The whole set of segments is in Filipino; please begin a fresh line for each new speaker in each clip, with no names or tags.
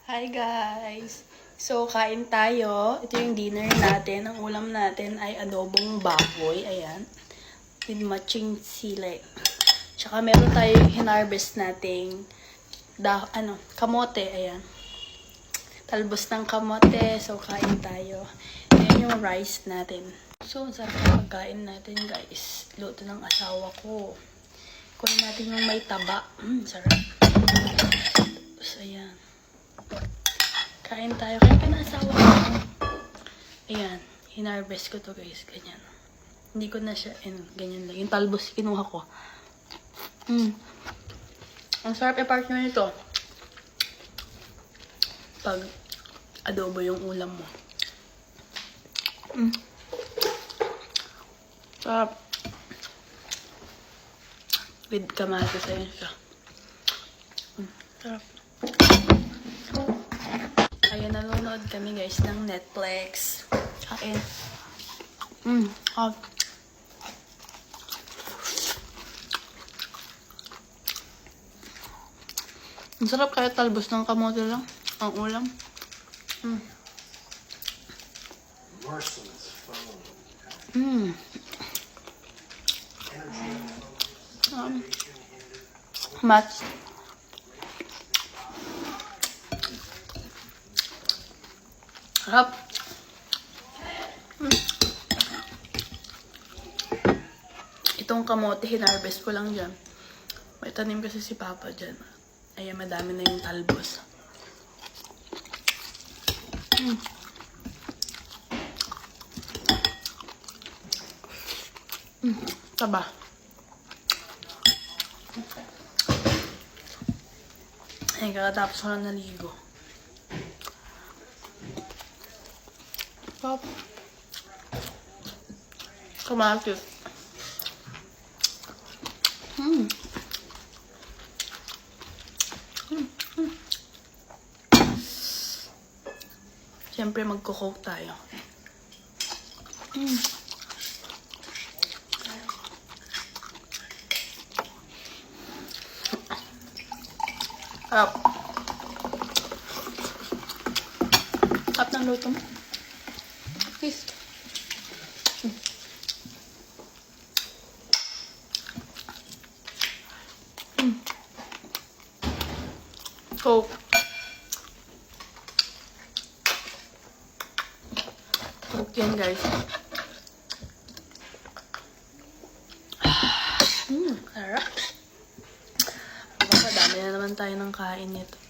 Hi guys! So, kain tayo. Ito yung dinner natin. Ang ulam natin ay adobong baboy. Ayan. With matching sili. Tsaka meron tayong hinarvest nating kamote. Ayan. Talbos ng kamote. So, kain tayo. Ayan yung rice natin. So, sarap ang pagkain natin guys. Luto ng asawa ko. Kunin natin yung may taba. Sarap. Tapos, ayan. Kain tayo. Kain ka na asawa ko. Ayan. Hinarvest ko to guys. Ganyan. Hindi ko na siya, ganyan lang. Yung talbos kinuha ko. Ang sarap i-partner nito. Pag adobo yung ulam mo. Sarap. With kamatis. Ayun siya. Sarap. Ayun, nanonood kami guys ng Netflix. Kain. Hot. Ang sarap kaya talbos ng kamote lang. Ang ulam. Match. Sarap. Itong kamote, hinarvest ko lang dyan. May tanim kasi si Papa dyan. Ayan, madami na yung talbos. Taba. Ayan, kakatapos ko lang naligo. Pop. Kamatis. Siyempre magko-coke tayo. Sarap. Sarap ng luto mo. Please. Coke. Coke yan guys. Sarap. Baka dami na naman tayo ng kain nito.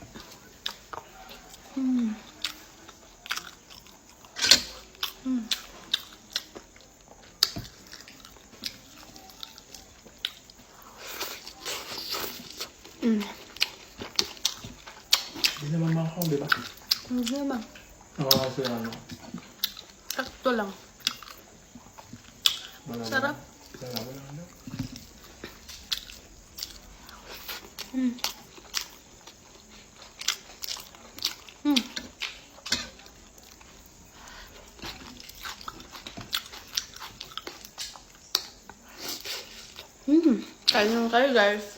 Hindi naman makakaw, di ba?
Hindi naman.
Oo, kasi ano.
Sakto lang. Sarap.
Sarap lang.
Kain naman kayo guys.